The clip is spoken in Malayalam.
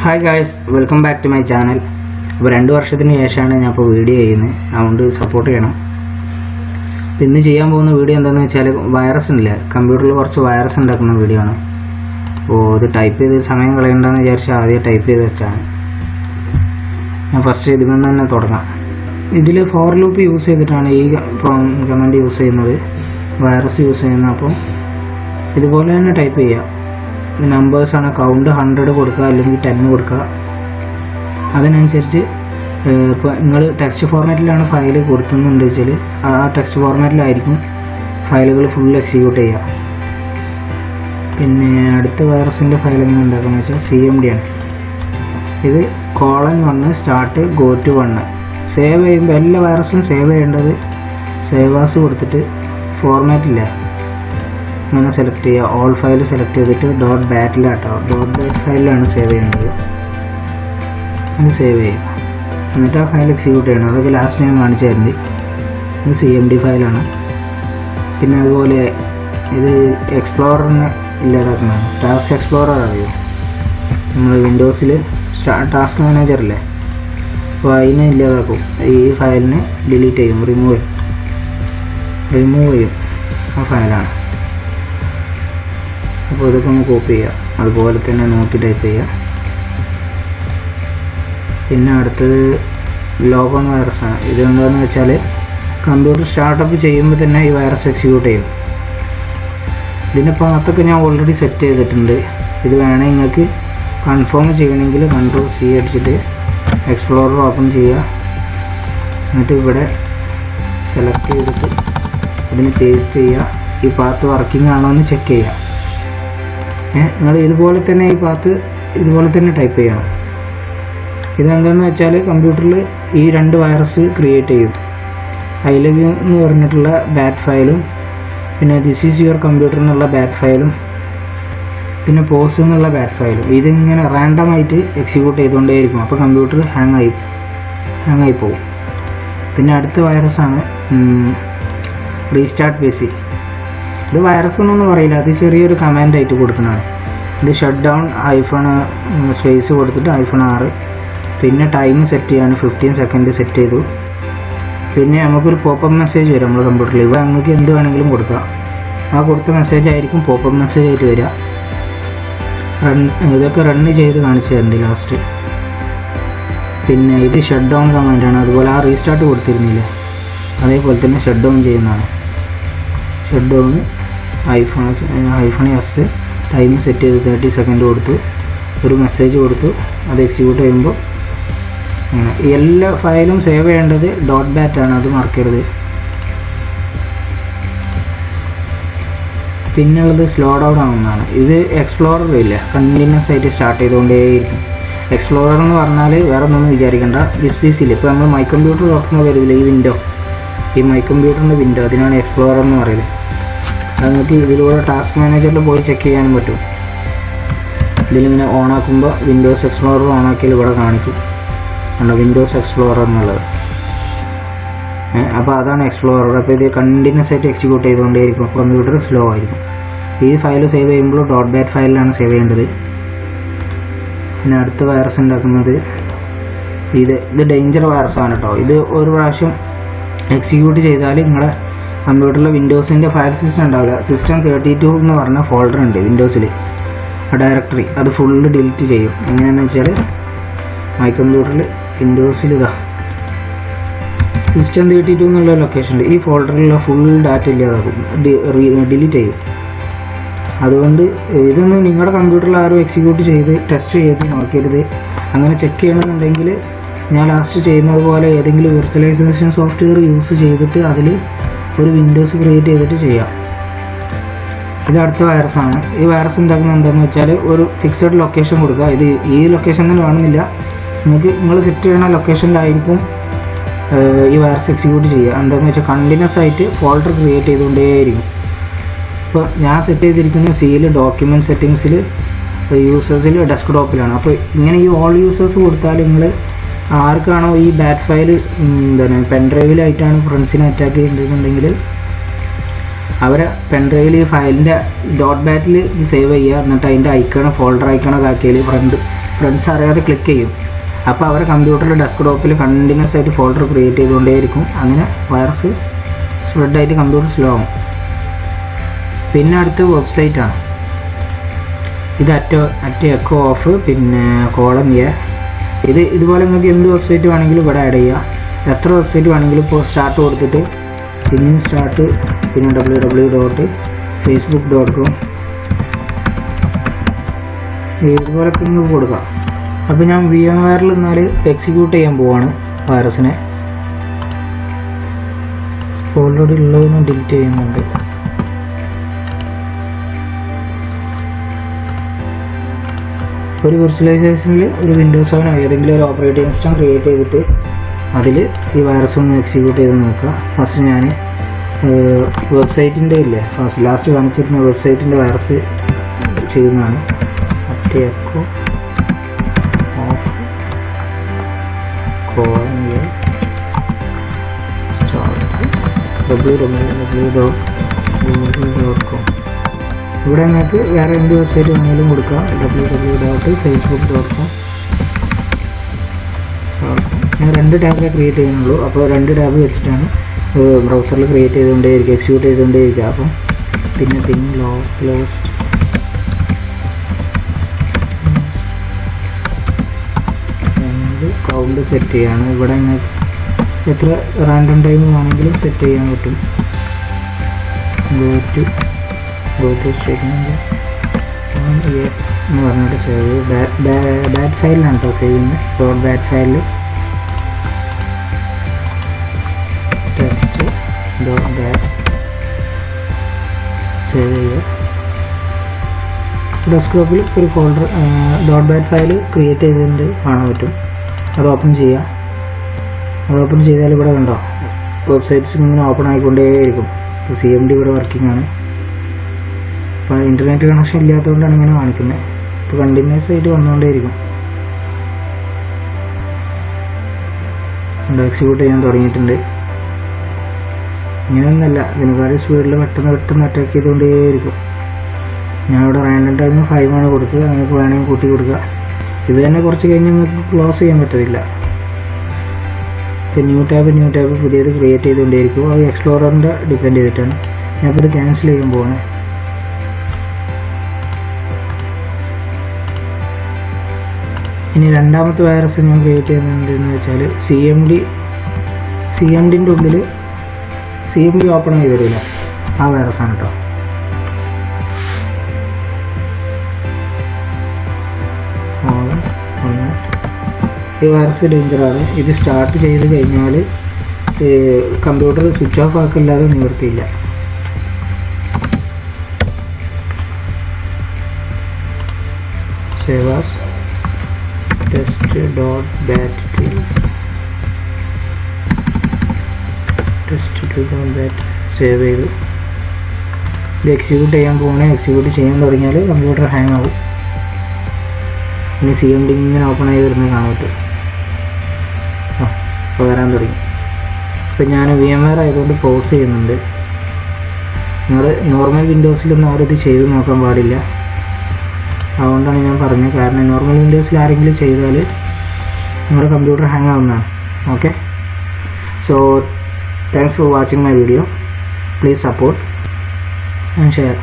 Hi guys, welcome back to my channel. ഇപ്പോൾ 2 വർഷത്തിന് ശേഷമാണ് ഞാൻ ഇപ്പോൾ വീഡിയോ ചെയ്യുന്നത്. അതുകൊണ്ട് സപ്പോർട്ട് ചെയ്യണം. ഇന്ന് ചെയ്യാൻ പോകുന്ന വീഡിയോ എന്താണെന്ന് വെച്ചാൽ വൈറസ് ഉണ്ടല്ലേ, കമ്പ്യൂട്ടറിൽ കുറച്ച് വൈറസ് ഉണ്ടാക്കുന്ന വീഡിയോ ആണ്. അപ്പോൾ ഇത് ടൈപ്പ് ചെയ്ത് സമയം കളയണ്ടെന്ന് വിചാരിച്ച് ആദ്യം ടൈപ്പ് ചെയ്ത് വെച്ചാണ്. ഞാൻ ഫസ്റ്റ് ഇതിൽ നിന്ന് തന്നെ തുടങ്ങാം. ഇതിൽ ഫോർ ലൂപ്പ് യൂസ് ചെയ്തിട്ടാണ് ഈ കമൻറ്റ് യൂസ് ചെയ്യുന്നത്, വൈറസ് യൂസ് ചെയ്യുന്നത്. അപ്പോൾ ഇതുപോലെ തന്നെ ടൈപ്പ് ചെയ്യുക. നമ്പേഴ്സാണ്, കൗണ്ട് 100 കൊടുക്കുക അല്ലെങ്കിൽ 10 കൊടുക്കുക. അതിനനുസരിച്ച് ഇപ്പോൾ നിങ്ങൾ ടെക്സ്റ്റ് ഫോർമാറ്റിലാണ് ഫയൽ കൊടുക്കുന്നുണ്ട് വെച്ചാൽ ആ ടെക്സ്റ്റ് ഫോർമാറ്റിലായിരിക്കും ഫയലുകൾ ഫുൾ എക്സിക്യൂട്ട് ചെയ്യുക. പിന്നെ അടുത്ത വൈറസിൻ്റെ ഫയൽ എങ്ങനെ ഉണ്ടാക്കുകയെന്ന് വെച്ചാൽ CMD ആണ്. ഇത് :1 സ്റ്റാർട്ട് ഗോ ടു 1. സേവ് ചെയ്യുമ്പോൾ എല്ലാ വൈറസും സേവ് ചെയ്യേണ്ടത് സേവാസ് കൊടുത്തിട്ട് ഫോർമാറ്റില്ല അങ്ങനെ സെലക്ട് ചെയ്യുക. ഓൾ ഫയൽ സെലക്ട് ചെയ്തിട്ട് .bat ഫയലിലാണ് സേവ് ചെയ്യേണ്ടത്. അത് സേവ് ചെയ്യുക. എന്നിട്ട് ആ ഫയൽ എക്സിക്യൂട്ട് ചെയ്യണം. അതൊക്കെ ലാസ്റ്റ് ഞാൻ കാണിച്ചു തരുന്നുണ്ട്. ഇത് CMD ഫയലാണ്. പിന്നെ അതുപോലെ ഇത് എക്സ്പ്ലോററിന് ഇല്ലാതാക്കുന്നതാണ്. ടാസ്ക് എക്സ്പ്ലോറർ അറിയോ, നമ്മൾ വിൻഡോസിൽ ടാസ്ക് മാനേജറില്ലേ, അപ്പോൾ അതിനെ ഇല്ലാതാക്കും. ഈ ഫയലിനെ ഡിലീറ്റ് ചെയ്യും, റിമൂവ് ചെയ്യും. ആ ഫയലാണ്. അപ്പോൾ ഇതൊക്കെ ഒന്ന് കോപ്പി ചെയ്യുക. അതുപോലെ തന്നെ നോക്കി ടൈപ്പ് ചെയ്യുക. പിന്നെ അടുത്തത് ലോഗോൺ വൈറസാണ്. ഇതെന്താണെന്ന് വെച്ചാൽ കമ്പ്യൂട്ടർ സ്റ്റാർട്ടപ്പ് ചെയ്യുമ്പോൾ തന്നെ ഈ വൈറസ് എക്സിക്യൂട്ട് ചെയ്യും. ഇതിൻ്റെ പാത്തൊക്കെ ഞാൻ ഓൾറെഡി സെറ്റ് ചെയ്തിട്ടുണ്ട്. ഇത് വേണമെങ്കിൽ നിങ്ങൾക്ക് കൺഫേം ചെയ്യണമെങ്കിൽ Ctrl+C അടിച്ചിട്ട് എക്സ്പ്ലോറർ ഓപ്പൺ ചെയ്യുക. എന്നിട്ട് ഇവിടെ സെലക്ട് ചെയ്തിട്ട് ഇതിന് പേസ്റ്റ് ചെയ്യുക. ഈ പാത്ത് വർക്കിംഗ് ആണോ എന്ന് ചെക്ക് ചെയ്യുക. നിങ്ങൾ ഇതുപോലെ തന്നെ ഈ പാത്ത് ഇതുപോലെ തന്നെ ടൈപ്പ് ചെയ്യണം. ഇതെന്താണെന്ന് വെച്ചാൽ കമ്പ്യൂട്ടറിൽ ഈ 2 വൈറസ് ക്രിയേറ്റ് ചെയ്യും. I love you എന്ന് പറഞ്ഞിട്ടുള്ള ബാറ്റ് ഫയലും പിന്നെ ദിസ് ഈസ് യുവർ കമ്പ്യൂട്ടർ എന്നുള്ള ബാറ്റ് ഫയലും പിന്നെ പോസ് എന്നുള്ള ബാറ്റ് ഫയലും. ഇതിങ്ങനെ റാൻഡമായിട്ട് എക്സിക്യൂട്ട് ചെയ്തുകൊണ്ടേയിരിക്കും. അപ്പോൾ കമ്പ്യൂട്ടർ ഹാങ് ആയി പോകും. പിന്നെ അടുത്ത വൈറസാണ് റീസ്റ്റാർട്ട് PC. ഇത് വൈറസ് എന്നൊന്നും പറയില്ല, അത് ചെറിയൊരു കമാൻഡായിട്ട് കൊടുക്കുന്നതാണ്. ഇത് ഷട്ട് ഡൗൺ സ്പേസ് കൊടുത്തിട്ട് -6. പിന്നെ ടൈം സെറ്റ് ചെയ്യാണ്, 15 സെക്കൻഡ് സെറ്റ് ചെയ്തു. പിന്നെ നമുക്കൊരു പോപ്പപ്പ് മെസ്സേജ് വരും നമ്മുടെ കമ്പ്യൂട്ടറിൽ. ഇവിടെ നമുക്ക് എന്ത് വേണമെങ്കിലും കൊടുക്കാം. ആ കൊടുത്ത മെസ്സേജ് ആയിരിക്കും പോപ്പപ്പ് മെസ്സേജ് ആയിട്ട് വരിക. ഇതൊക്കെ റണ്ണ് ചെയ്ത് കാണിച്ചു തരുന്നുണ്ട് ലാസ്റ്റ്. പിന്നെ ഇത് ഷട്ട് ഡൗൺ കമാൻഡാണ്. അതുപോലെ ആ റീസ്റ്റാർട്ട് കൊടുത്തിരുന്നില്ലേ, അതേപോലെ തന്നെ ഷട്ട് ഡൗൺ ചെയ്യുന്നതാണ്. Shut down -S time set ചെയ്ത് 30 സെക്കൻഡ് കൊടുത്തു, ഒരു മെസ്സേജ് കൊടുത്തു. അത് എക്സിക്യൂട്ട് ചെയ്യുമ്പോൾ അങ്ങനെ എല്ലാ ഫയലും സേവ് ചെയ്യേണ്ടത് .bat ആണ്, അത് മറക്കരുത്. പിന്നുള്ളത് സ്ലോ ഡൗൺ ആവുന്നതാണ്. ഇത് എക്സ്പ്ലോറർ ഇല്ല, കണ്ടിന്യൂസ് ആയിട്ട് സ്റ്റാർട്ട് ചെയ്തുകൊണ്ടേയിരിക്കും. എക്സ്പ്ലോറർ എന്ന് പറഞ്ഞാൽ വേറെ ഒന്നും വിചാരിക്കേണ്ട. ദിസ് PCയിൽ ഇപ്പോൾ നമ്മൾ മൈ കമ്പ്യൂട്ടർ തുറക്കുമ്പോൾ വരില്ല ഈ വിൻഡോ, ഈ മൈ കമ്പ്യൂട്ടറിൻ്റെ വിൻഡോ, അതിനാണ് എക്സ്പ്ലോറർ എന്ന് പറയുന്നത്. അത് നമുക്ക് ഇതിലൂടെ ടാസ്ക് മാനേജറിൽ പോയി ചെക്ക് ചെയ്യാനും പറ്റും. ഇതിലിങ്ങനെ ഓണാക്കുമ്പോൾ വിൻഡോസ് എക്സ്പ്ലോറർ ഓണാക്കിയാൽ ഇവിടെ കാണിക്കും കണ്ടോ, വിൻഡോസ് എക്സ്പ്ലോറർ എന്നുള്ളത്. അപ്പോൾ അതാണ് എക്സ്പ്ലോറർ. അപ്പോൾ ഇത് കണ്ടിന്യൂസ് ആയിട്ട് എക്സിക്യൂട്ട് ചെയ്തുകൊണ്ടേയിരിക്കും. കമ്പ്യൂട്ടർ സ്ലോ ആയിരിക്കും. ഈ ഫയൽ സേവ് ചെയ്യുമ്പോൾ .bat ഫയലിലാണ് സേവ് ചെയ്യേണ്ടത്. പിന്നെ അടുത്ത വൈറസ് ഉണ്ടാക്കുന്നത് ഇത് ഡേഞ്ചർ വൈറസാണ് കേട്ടോ. ഇത് ഒരു പ്രാവശ്യം എക്സിക്യൂട്ട് ചെയ്താൽ നിങ്ങളുടെ കമ്പ്യൂട്ടറിൽ വിൻഡോസിൻ്റെ ഫയൽ സിസ്റ്റം ഉണ്ടാവില്ല. സിസ്റ്റം 32 എന്ന് പറഞ്ഞ ഫോൾഡർ ഉണ്ട് വിൻഡോസിൽ, ആ ഡയറക്ടറി അത് ഫുള്ള് ഡിലീറ്റ് ചെയ്യും. എങ്ങനെയാണെന്ന് വെച്ചാൽ മൈ കമ്പ്യൂട്ടറിൽ വിൻഡോസിൽ സിസ്റ്റം 32 എന്നുള്ള ലൊക്കേഷനിൽ ഈ ഫോൾഡറിലുള്ള ഫുൾ ഡാറ്റ ഇല്ലാതാക്കും, ഡിലീറ്റ് ചെയ്യും. അതുകൊണ്ട് ഇതൊന്നും നിങ്ങളുടെ കമ്പ്യൂട്ടറിൽ ആരും എക്സിക്യൂട്ട് ചെയ്ത് ടെസ്റ്റ് ചെയ്ത് നോക്കരുത്. അങ്ങനെ ചെക്ക് ചെയ്യണമെന്നുണ്ടെങ്കിൽ ഞാൻ ലാസ്റ്റ് ചെയ്യുന്നത് പോലെ ഏതെങ്കിലും വിർച്വലൈസേഷൻ സോഫ്റ്റ്വെയർ യൂസ് ചെയ്തിട്ട് അതിൽ ഒരു വിൻഡോസ് ക്രിയേറ്റ് ചെയ്തിട്ട് ചെയ്യാം. ഇത് അടുത്ത വൈറസാണ്. ഈ വൈറസ് ഉണ്ടാക്കുന്നത് എന്താണെന്ന് വെച്ചാൽ ഒരു ഫിക്സഡ് ലൊക്കേഷൻ കൊടുക്കുക. ഇത് ഈ ലൊക്കേഷൻ തന്നെ വേണമെന്നില്ല, നിങ്ങൾ സെറ്റ് ചെയ്യുന്ന ലൊക്കേഷനിലായിരിക്കും ഈ വൈറസ് എക്സിക്യൂട്ട് ചെയ്യുക. എന്താണെന്ന് വെച്ചാൽ കണ്ടിന്യൂസ് ആയിട്ട് ഫോൾഡർ ക്രിയേറ്റ് ചെയ്തുകൊണ്ടേയിരിക്കും. ഇപ്പോൾ ഞാൻ സെറ്റ് ചെയ്തിരിക്കുന്ന സിയിൽ ഡോക്യുമെൻറ്റ് സെറ്റിങ്സിൽ യൂസേഴ്സിൽ ഡെസ്ക്ടോപ്പിലാണ്. അപ്പോൾ ഇങ്ങനെ ഈ ഓൾ യൂസേഴ്സ് കൊടുത്താൽ നിങ്ങൾ ആർക്കാണോ ഈ ബാറ്റ് ഫയൽ പെൻഡ്രൈവിലായിട്ടാണ് ഫ്രണ്ട്സിനെ അറ്റാക്ക് ചെയ്യുന്നുണ്ടെങ്കിൽ അവരെ പെൻഡ്രൈവിൽ ഈ ഫയലിൻ്റെ .batൽ സേവ് ചെയ്യുക. എന്നിട്ട് അതിൻ്റെ ഫോൾഡർ ഐക്കണൊക്കെ ആക്കിയാൽ ഫ്രണ്ട്സ് അറിയാതെ ക്ലിക്ക് ചെയ്യും. അപ്പോൾ അവരുടെ കമ്പ്യൂട്ടറിൽ ഡെസ്ക്ടോപ്പിൽ കണ്ടിന്യൂസ് ആയിട്ട് ഫോൾഡർ ക്രിയേറ്റ് ചെയ്തുകൊണ്ടേയിരിക്കും. അങ്ങനെ വൈറസ് സ്പ്രെഡായിട്ട് കമ്പ്യൂട്ടർ സ്ലോ ആവും. പിന്നെ അടുത്ത വെബ്സൈറ്റാണ്. ഇത് അറ്റ് എക്കോ ഓഫ് പിന്നെ കോളം എ. ഇതുപോലെ നിങ്ങൾക്ക് എന്ത് വെബ്സൈറ്റ് വേണമെങ്കിലും ഇവിടെ ആഡ് ചെയ്യുക. എത്ര വെബ്സൈറ്റ് വേണമെങ്കിലും ഇപ്പോൾ സ്റ്റാർട്ട് കൊടുത്തിട്ട് പിന്നെ സ്റ്റാർട്ട് പിന്നെ www.facebook.com ഇതുപോലൊക്കെ നിങ്ങൾക്ക് കൊടുക്കാം. അപ്പോൾ ഞാൻ VMwareൽ എന്നാൽ എക്സിക്യൂട്ട് ചെയ്യാൻ പോവാണ് വൈറസിനെ. ഓൾറെഡി ഉള്ളതിനെ ഡിലീറ്റ് ചെയ്യുന്നുണ്ട്. ഒരു വിർച്വലൈസേഷനിൽ ഒരു വിൻഡോസ് 7 ഏതെങ്കിലും ഒരു ഓപ്പറേറ്റിംഗ് സിസ്റ്റം ക്രിയേറ്റ് ചെയ്തിട്ട് അതിൽ ഈ വൈറസ് ഒന്ന് എക്സിക്യൂട്ട് ചെയ്ത് നോക്കുക. ഫസ്റ്റ് ഞാൻ വെബ്സൈറ്റിൻ്റെ ഇല്ലേ ലാസ്റ്റ് കാണിച്ചിരുന്ന വെബ്സൈറ്റിൻ്റെ വൈറസ് ചെയ്യുന്നതാണ്. At echo of www.facebook.com. ഇവിടെ നിങ്ങൾക്ക് വേറെ എന്ത് വെബ്സൈറ്റ് വേണമെങ്കിലും കൊടുക്കാം. www.facebook.com. ഞാൻ 2 ടാബിലെ ക്രിയേറ്റ് ചെയ്യുന്നുള്ളൂ. അപ്പോൾ 2 ടാബ് വെച്ചിട്ടാണ് ബ്രൗസറിൽ ക്രിയേറ്റ് ചെയ്തുകൊണ്ടേയിരിക്കുക, എക്സിക്യൂട്ട് ചെയ്തുകൊണ്ടേയിരിക്കുക. അപ്പം പിന്നെ ലോസ്റ്റ് കൗണ്ട് സെറ്റ് ചെയ്യാണ്. ഇവിടെ നിങ്ങൾക്ക് എത്ര റാൻഡം ടൈം വേണമെങ്കിലും സെറ്റ് ചെയ്യാൻ പറ്റും. ഗോ ടു സ്റ്റേറ്റ്മെൻറ്റ് എന്ന് പറഞ്ഞിട്ട് സേവ് ബാറ്റ് ഫയലിലാണ് കേട്ടോ സേവ് ചെയ്യുന്നത്. ബാറ്റ് ഫയലിൽ ടെസ്റ്റ് .bat സേവ് ചെയ്യുക. ഡെസ്ക്ടോപ്പിൽ ഒരു ഫോൾഡർ .bat ഫയൽ ക്രിയേറ്റ് ചെയ്തിട്ടുണ്ട് കാണാൻ പറ്റും. അത് ഓപ്പൺ ചെയ്യുക. അത് ഓപ്പൺ ചെയ്താൽ ഇവിടെ കണ്ടോ വെബ്സൈറ്റ്സ് ഇങ്ങനെ ഓപ്പൺ ആയിക്കൊണ്ടേയിരിക്കും. ഇപ്പോൾ CMD ഇവിടെ വർക്കിംഗ് ആണ്. അപ്പോൾ ഇൻ്റർനെറ്റ് കണക്ഷൻ ഇല്ലാത്തതുകൊണ്ടാണ് ഇങ്ങനെ കാണിക്കുന്നത്. ഇപ്പോൾ കണ്ടിന്യൂസ് ആയിട്ട് വന്നുകൊണ്ടേയിരിക്കും. എക്സിക്യൂട്ട് ചെയ്യാൻ തുടങ്ങിയിട്ടുണ്ട്. ഇങ്ങനെയൊന്നുമല്ല, ഇതിനെക്കാളും സ്പീഡിൽ പെട്ടെന്ന് അറ്റാക്ക് ചെയ്തുകൊണ്ടേയിരിക്കും. ഞാനിവിടെ റാൻഡം ടൈം 5 ആണ് കൊടുത്തത്. നിങ്ങൾക്ക് വേണമെങ്കിൽ കൂട്ടി കൊടുക്കുക. ഇത് തന്നെ കുറച്ച് കഴിഞ്ഞ് നിങ്ങൾക്ക് ക്ലോസ് ചെയ്യാൻ പറ്റത്തില്ല. ഇപ്പോൾ ന്യൂ ടാബ് പുതിയത് ക്രിയേറ്റ് ചെയ്തുകൊണ്ടേയിരിക്കും. അത് എക്സ്പ്ലോററിൻ്റെ ഡിപ്പെൻഡ് ചെയ്തിട്ടാണ്. ഞാനിപ്പോൾ ഇത് ക്യാൻസൽ ചെയ്യാൻ പോവാണ്. ഇനി രണ്ടാമത്തെ വൈറസ് ഞാൻ ക്രിയേറ്റ് ചെയ്യുന്നതെന്ന് വെച്ചാൽ CMDൻ്റെ ഉള്ളിൽ CMD ഓപ്പൺ ആയി വരില്ല. ആ വൈറസാണ് കേട്ടോ. ഈ വൈറസ് ഡേഞ്ചറാണ്. ഇത് സ്റ്റാർട്ട് ചെയ്ത് കഴിഞ്ഞാൽ കമ്പ്യൂട്ടർ സ്വിച്ച് ഓഫ് ആക്കില്ലാതെ നിവർത്തിയില്ല. സേവ് ആസ് test.bat സേവ് ചെയ്തു. ഇത് എക്സിക്യൂട്ട് ചെയ്യാൻ പോകണേ. എക്സിക്യൂട്ട് ചെയ്യാൻ തുടങ്ങിയാൽ കമ്പ്യൂട്ടർ ഹാങ് ആവും. ഇനി CMD ഇങ്ങനെ ഓപ്പൺ ആയി വരുന്നത് കാണാൻ പറ്റും. അപ്പോൾ വരാൻ തുടങ്ങി. ഇപ്പോൾ ഞാൻ VMware ആയതുകൊണ്ട് പോസ് ചെയ്യുന്നുണ്ട്. നിങ്ങൾ നോർമൽ വിൻഡോസിലൊന്നും ആരും ഇത് ചെയ്ത് നോക്കാൻ പാടില്ല. അതുകൊണ്ടാണ് ഞാൻ പറഞ്ഞത്. കാരണം നോർമൽ വിൻഡോസിൽ ആരെങ്കിലും ചെയ്താൽ നിങ്ങളുടെ കമ്പ്യൂട്ടർ ഹാങ് ആവുന്നതാണ്. Okay, so thanks for watching my video. Please support and share.